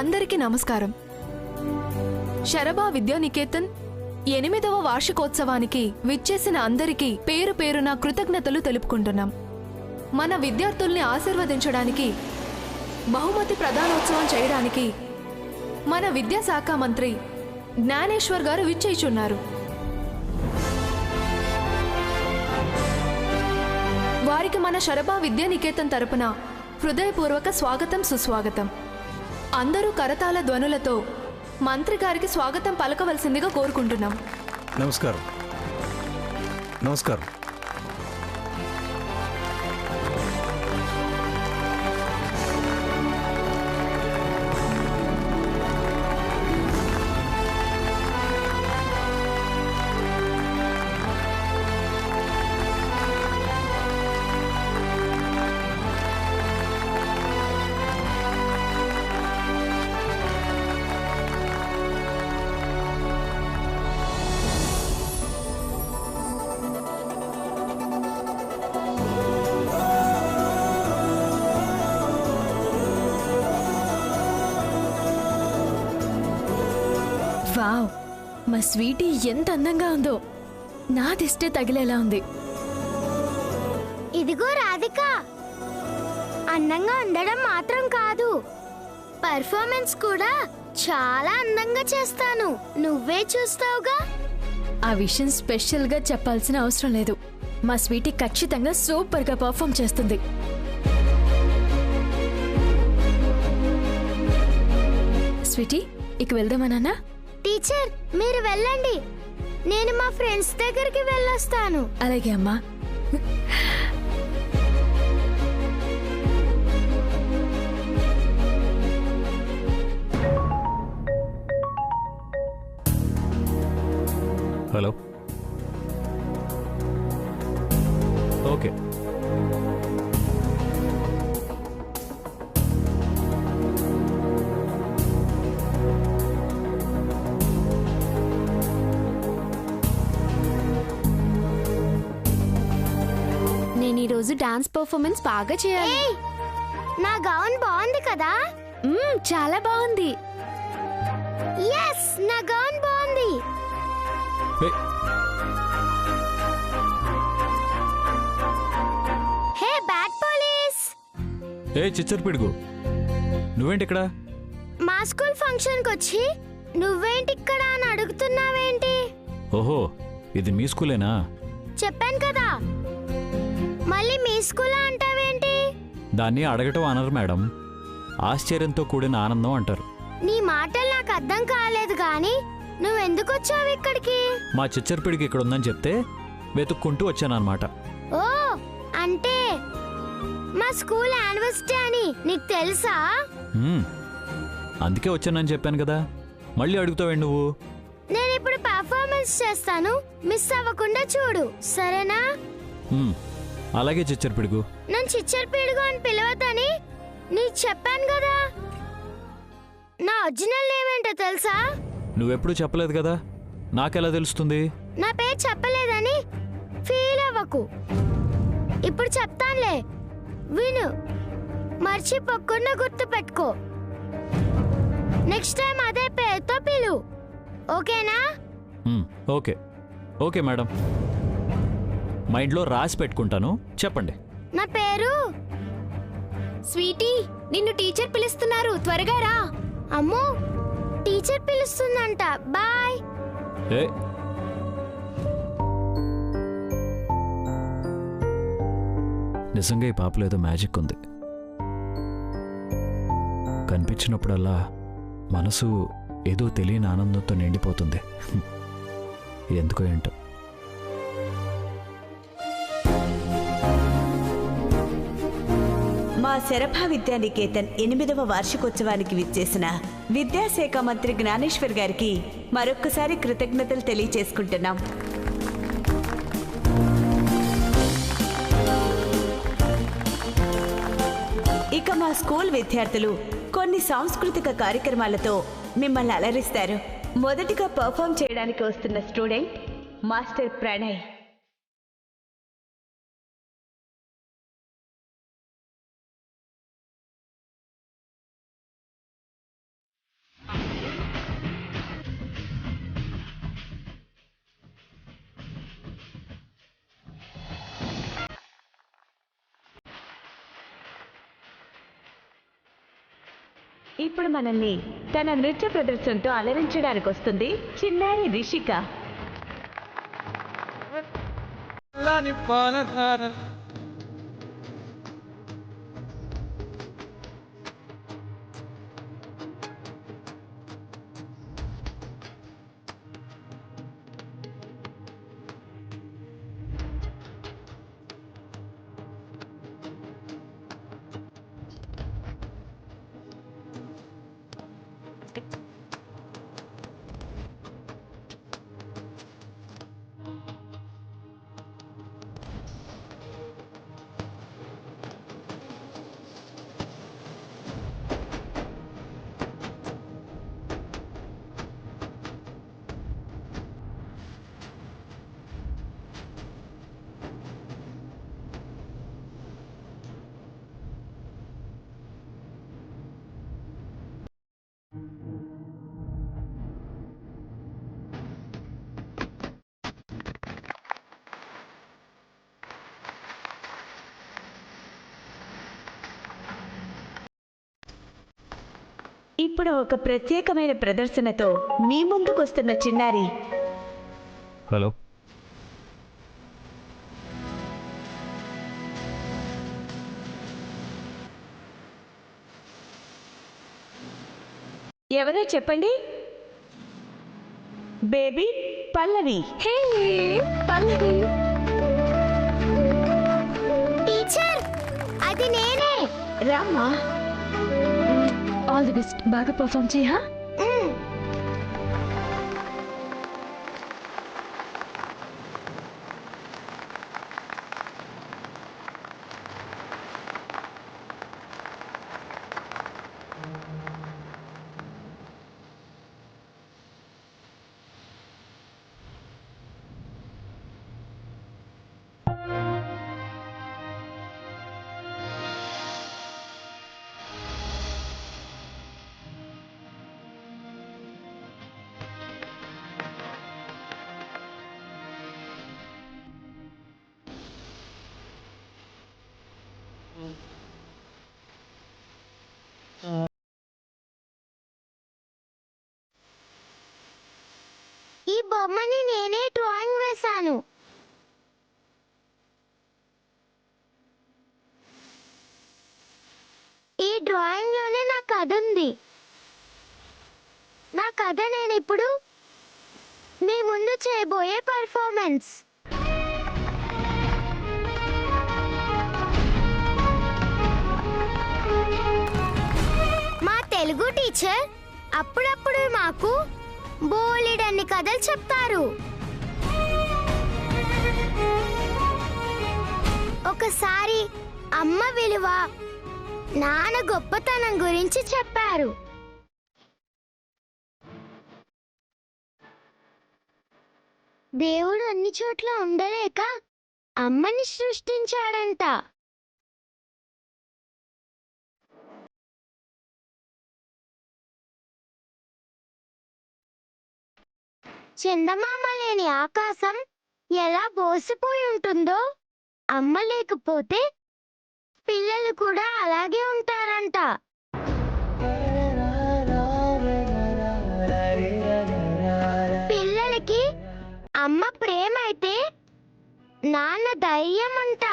అందరికీ నమస్కారం. శరభా విద్యానికేతన్ 8వ వార్షికోత్సవానికి విచ్చేసిన అందరికీ పేరు పేరున కృతజ్ఞతలు తెలుపుకుంటున్నాం. మన విద్యార్థుల్ని ఆశీర్వదించడానికి, బహుమతి ప్రదానోత్సవం చేయడానికి మన విద్యాశాఖ మంత్రి జ్ఞానేశ్వర్ గారు విచ్చేయుచున్నారు. వారికి మన శరభా విద్యానికేతన్ తరపున హృదయపూర్వక స్వాగతం, సుస్వాగతం. అందరూ కరతాళ ధ్వనులతో మంత్రి గారికి స్వాగతం పలకవలసిందిగా కోరుకుంటున్నాం. నమస్కారం. నమస్కారం. వావ్, మా స్వీటీ ఎంత అందంగా ఉందో. నా దిష్టే తగిలేలా ఉంది. ఇదిగో రాధిక, అందంగా ఉండడం మాత్రం కాదు, పర్ఫార్మెన్స్ కూడా చాలా అందంగా చేస్తాను. నువ్వే చూస్తావుగా. ఆ విషయం స్పెషల్ గా చెప్పాల్సిన అవసరం లేదు. మా స్వీటీ ఖచ్చితంగా సూపర్ గా పర్ఫార్మ్ చేస్తుంది. స్వీటీ, ఇక వెళ్దామా నాన్న? టీచర్, మీరు వెళ్ళండి, నేను మా ఫ్రెండ్స్ దగ్గరికి వెళ్ళొస్తాను. అలాగే అమ్మా. హలో. ఓకే. నేను ఈరోజు డాన్స్ పర్ఫార్మెన్స్ బాగా చేయాలి. ఏయ్, నా గౌన్ బాగుంది కదా? చాలా బాగుంది. ఎస్, నా గౌన్ బాగుంది. ఏ, హే బ్యాడ్ పోలీస్, ఏ చిచ్చర్ పిడుగు, నువ్వేంటి ఇక్కడ? మా స్కూల్ ఫంక్షన్ కి వచ్చి నువ్వేంటి ఇక్కడ అని అడుగుతున్నావేంటి? ఓహో, ఇది మీ స్కూలేనా? చెప్పాను కదా, మళ్ళీ మీ స్కూల్ అంటావేంటి? దాన్ని అడగటం అనరు మేడం, ఆశ్చర్యంతో కూడిన ఆనందం అంటారు. నీ మాటలు నాకు అర్థం కాలేదు గాని నువ్వెందుకు వచ్చావు ఇక్కడికి? మా చిచ్చర్ పిడుగు ఇక్కడ ఉందని చెప్తే వెతుక్కుంటూ వచ్చానన్నమాట. ఓ, అంటే మా స్కూల్ యానివర్సిటీ అని నీకు తెలుసా? అందుకే వచ్చానని చెప్పాను కదా, మళ్ళీ అడుగుతావేంటి నువ్వు? నేను ఇప్పుడు పర్ఫార్మెన్స్ చేస్తాను, మిస్ అవ్వకుండా చూడు, సరేనా? అలాగే చిచ్చర్ పిడుగు. నన్ను చిచ్చర్ పీడుగు అని పిలవద్దని నీకు చెప్పాను కదా. నా ఒరిజినల్ నేమ్ ఏంటో తెలుసా? నువ్వెప్పుడు చెప్పలేదు కదా, నాకెలా తెలుస్తుంది? నా పేరు చెప్పలేదని ఫీల్ అవ్వకు, ఇప్పుడు చెప్తానులే, విను, మర్చిపోకుండా గుర్తు పెట్టుకో. నెక్స్ట్ టైం అదే పేరుతో పిలు, ఓకేనా? ఓకే. ఓకే మేడం, మైండ్లో రాసి పెట్టుకుంటాను, చెప్పండి. నా పేరు స్వీటీ, నిన్ను టీచర్ పిలుస్తున్నారు, త్వరగా రా. అమ్మో, టీచర్ పిలుస్తుందంట, బాయ్. ఏ, నిజంగా ఈ పాపలో ఏదో మ్యాజిక్ ఉంది. కనిపించినప్పుడల్లా మనసు ఏదో తెలియని ఆనందంతో నిండిపోతుంది. ఎందుకో ఏంటో. మా శరభా విద్యానికేతన్ 8వ వార్షికోత్సవానికి విచ్చేసిన విద్యాశాఖ మంత్రి జ్ఞానేశ్వర్ గారికి మరొక్కసారి కృతజ్ఞతలు తెలియచేసుకుంటున్నాం. ఇక మా స్కూల్ విద్యార్థులు కొన్ని సాంస్కృతిక కార్యక్రమాలతో మిమ్మల్ని అలరిస్తారు. మొదటిగా పర్ఫామ్ చేయడానికి వస్తున్న స్టూడెంట్ మాస్టర్ ప్రణయ్. ఇప్పుడు మనల్ని తన నృత్య ప్రదర్శనతో అలరించడానికి వస్తుంది చిన్నారి రిషిక. ఇప్పుడు ఒక ప్రత్యేకమైన ప్రదర్శనతో మీ ముందుకు వస్తున్న చిన్నారి. హలో. ఎవరో చెప్పండి. బేబీ పల్లవి. హే పల్లవి, టీచర్ అది నేనే. రామ్మా. All the best. బాగా పర్ఫామ్ చేయ. ఈ బొమ్మని నేనే డ్రాయింగ్ వేశాను. ఈ డ్రాయింగ్ లోనే నా కథ ఉంది. నా కథ నేను ఇప్పుడు మీ ముందు చేయబోయే పర్ఫార్మెన్స్. మా తెలుగు టీచర్ అప్పుడప్పుడు మాకు బోలెడన్ని కథలు చెప్తారు. ఒకసారి అమ్మ విలువ, నాన్న గొప్పతనం గురించి చెప్పారు. దేవుడు అన్ని చోట్ల ఉండలేక అమ్మని సృష్టించాడంట. చందమామ లేని ఆకాశం ఎలా బోసిపోయి ఉంటుందో, అమ్మ లేకపోతే పిల్లలు కూడా అలాగే ఉంటారంట. పిల్లలకి అమ్మ ప్రేమ అయితే నాన్న ధైర్యం అంట.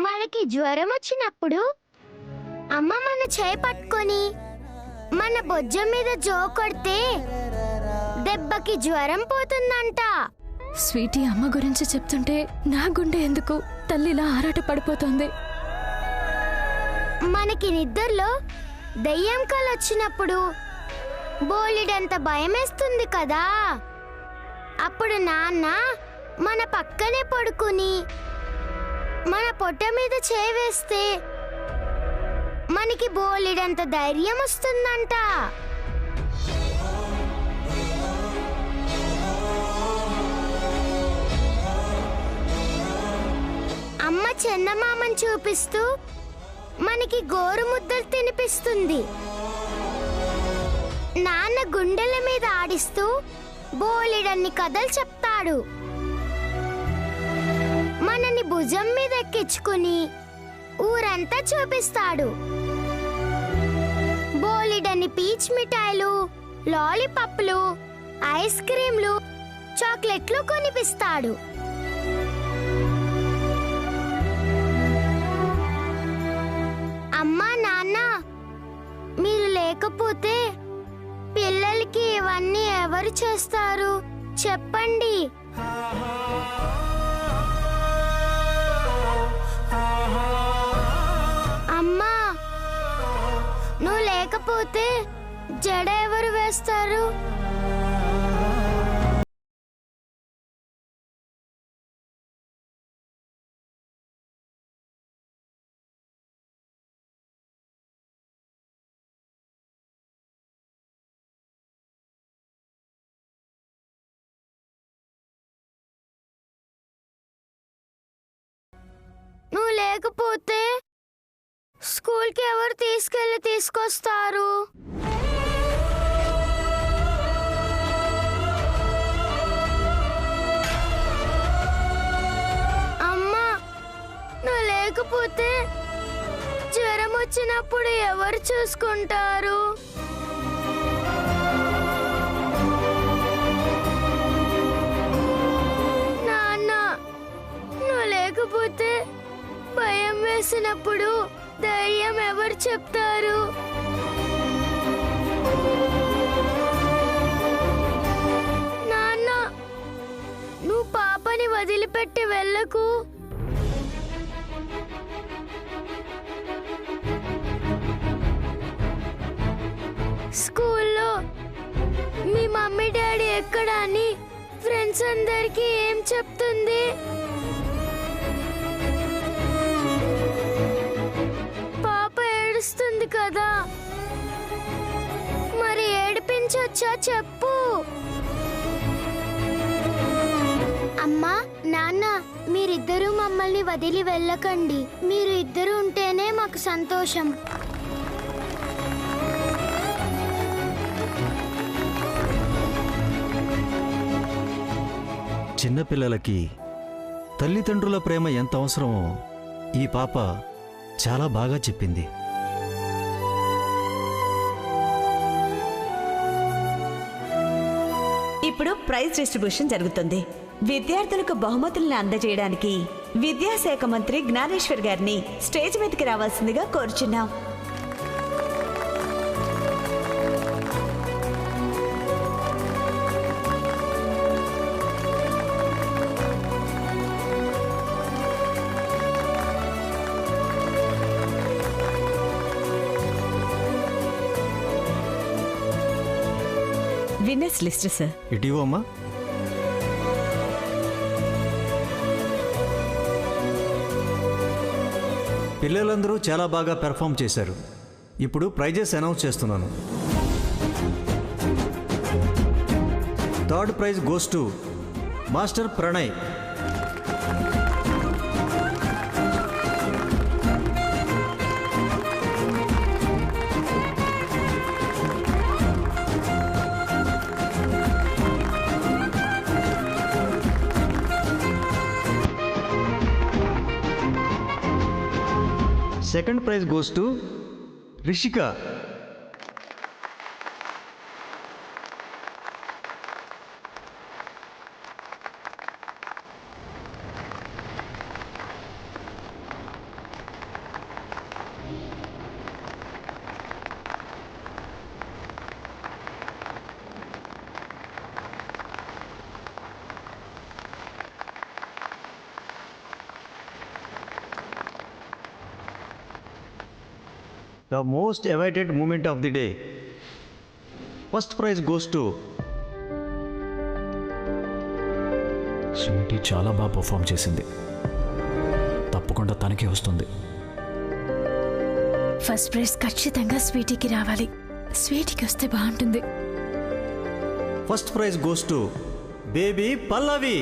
మనకి జ్వరం వచ్చినప్పుడు అమ్మ మన చేయి పట్టుకొని మన బొజ్జ మీద జో కొడితే దెబ్బకి జ్వరం పోతుందంట. స్వీటీ అమ్మ గురించి చెప్తుంటే నా గుండె ఎందుకు తల్లిలా ఆరాట పడిపోతుంది. మనకి నిద్రలో దయ్యం కల వచ్చినప్పుడు బోలెడంత భయమేస్తుంది కదా. అప్పుడు నాన్న మన పక్కనే పడుకుని మన పొట్ట మీద చేయి వేస్తే మనకి బోలెడంత ధైర్యం వస్తుందంట. అమ్మ చందమామని చూపిస్తూ మనకి గోరు ముద్దలు తినిపిస్తుంది. నాన్న గుండెల మీద ఆడిస్తూ బోలెడన్ని కథలు చెప్తాడు. మనని భుజం మీద ఎక్కించుకుని ఊరంతా చూపిస్తాడు. బోలిడని పీచ్ మిఠాయిలు, లాలీపాప్లు, ఐస్ క్రీంలు, చాక్లెట్లు కొనిపిస్తాడు. అమ్మా నాన్న, మీరు లేకపోతే పిల్లలకి ఇవన్నీ ఎవరు చేస్తారు చెప్పండి. అమ్మా, నువ్వు లేకపోతే జడ ఎవరు వేస్తారు? నువ్వు లేకపోతే స్కూల్కి ఎవరు తీసుకొస్తారు? అమ్మా, నువ్వు లేకపోతే జ్వరం వచ్చినప్పుడు ఎవరు చూసుకుంటారు? నాన్న, నువ్వు లేకపోతే భయం వేసినప్పుడు ధైర్యం ఎవరు చెప్తారు? నాన్న, నువ్వు పాపని వదిలిపెట్టి వెళ్ళకు. స్కూల్లో మీ మమ్మీ డాడీ ఎక్కడ అని ఫ్రెండ్స్ అందరికీ ఏం చెప్తుంది? ఏడుస్తుంది కదా, మరి ఏడిపించొచ్చా చెప్పు. అమ్మా నాన్న, మీరిద్దరూ మమ్మల్ని వదిలి వెళ్ళకండి. మీరు ఇద్దరు ఉంటేనే మాకు సంతోషం. చిన్నపిల్లలకి తల్లిదండ్రుల ప్రేమ ఎంత అవసరమో ఈ పాప చాలా బాగా చెప్పింది. ఇప్పుడు ప్రైజ్ డిస్ట్రిబ్యూషన్ జరుగుతుంది. విద్యార్థులకు బహుమతులను అందజేయడానికి విద్యాశాఖ మంత్రి జ్ఞానేశ్వర్ గారిని స్టేజ్ మీదకి రావాల్సిందిగా కోరుచున్నాం. Winners list sir. ఇటీవో అమ్మా. పిల్లలందరూ చాలా బాగా పెర్ఫామ్ చేశారు. ఇప్పుడు ప్రైజెస్ అనౌన్స్ చేస్తున్నాను. Third prize goes to master Pranay. Second prize goes to Rishika. The most awaited moment of the day. First prize goes to Sweety చాలా బాగా పర్ఫామ్ చేసింది. తప్పకుండా తనకే వస్తుంది. ఫస్ట్ ప్రైజ్ ఖచ్చితంగా స్వీటీకి రావాలి. స్వీటీకి వస్తే బాగుంటుంది. first prize goes to baby Pallavi.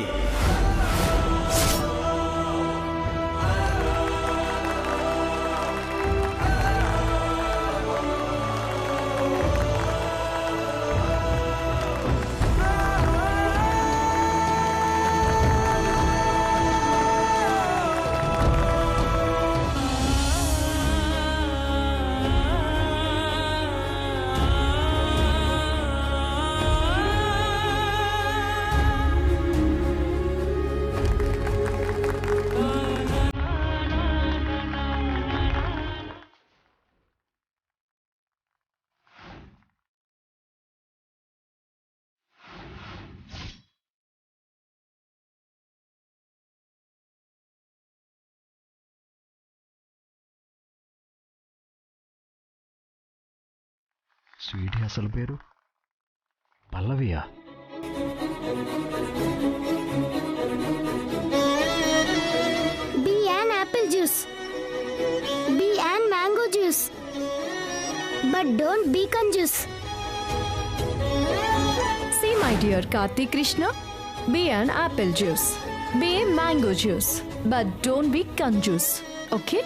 Sweetie అసలు పేరు పల్లవియా? Be and apple juice, be and mango juice, but don't be కంజూస్. See, my dear Karthi Krishna, be an apple juice, be a mango juice, but don't be conjuice, okay?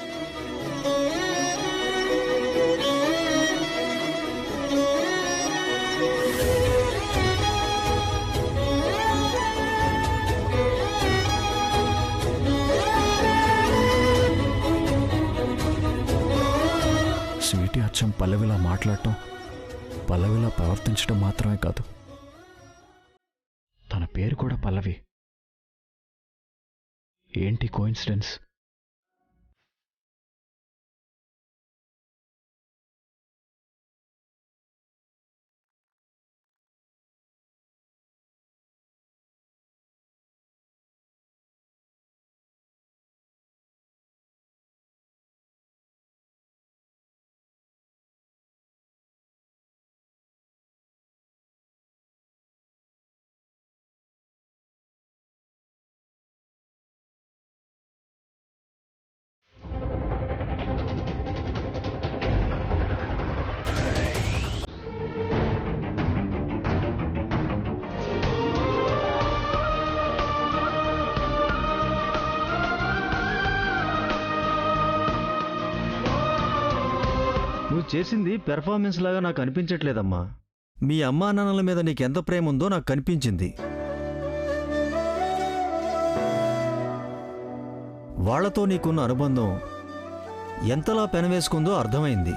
Sweety అచ్చం పల్లవిలా మాట్లాడటం, పల్లవిలా ప్రవర్తించడం మాత్రమే కాదు, తన పేరు కూడా పల్లవి. ఏంటి కోఇన్సిడెన్స్? నువ్వు చేసింది పెర్ఫార్మెన్స్ లాగా నాకు అనిపించట్లేదమ్మా. మీ అమ్మా నాన్నల మీద నీకెంత ప్రేమ ఉందో నాకు కనిపించింది. వాళ్లతో నీకున్న అనుబంధం ఎంతలా పెనవేసుకుందో అర్థమైంది.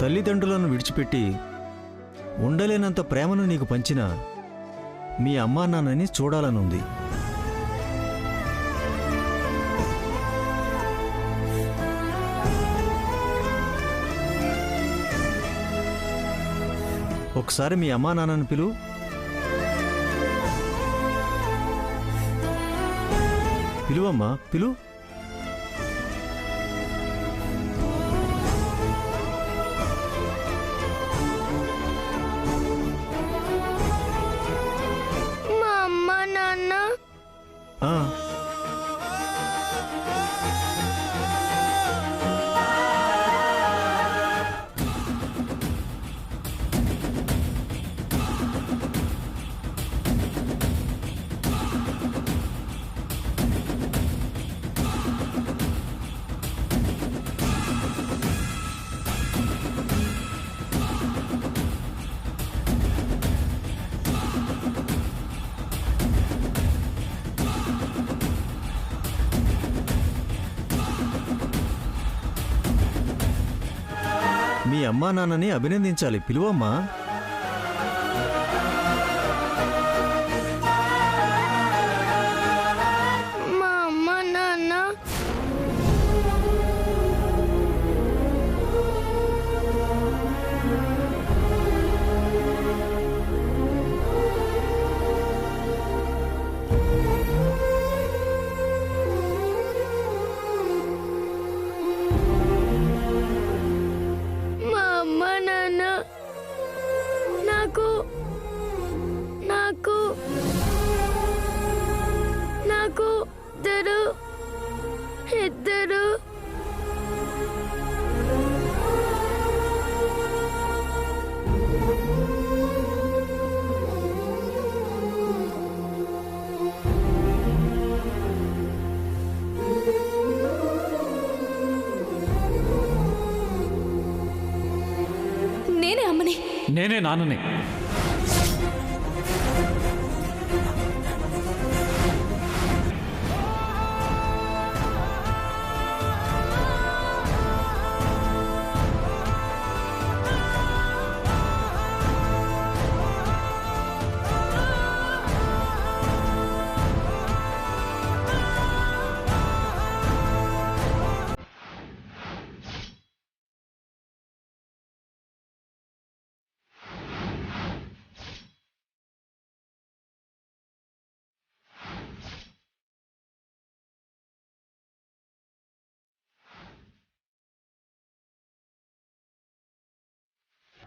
తల్లిదండ్రులను విడిచిపెట్టి ఉండలేనంత ప్రేమను నీకు పంచిన మీ అమ్మా నాన్నని చూడాలనుంది. ఒకసారి మీ అమ్మా నాన్నని పిలు. పిలువమ్మా, పిలు. మా అమ్మ నాన్న. ఆ, మీ అమ్మా నాన్నని అభినందించాలి. పిలువమ్మా. మా అమ్మ నాన్న. మా అమ్మ నాన్న నాకు నాకు నాకు ఇద్దరు నేనే అమ్మని. నేనే నాన్నని.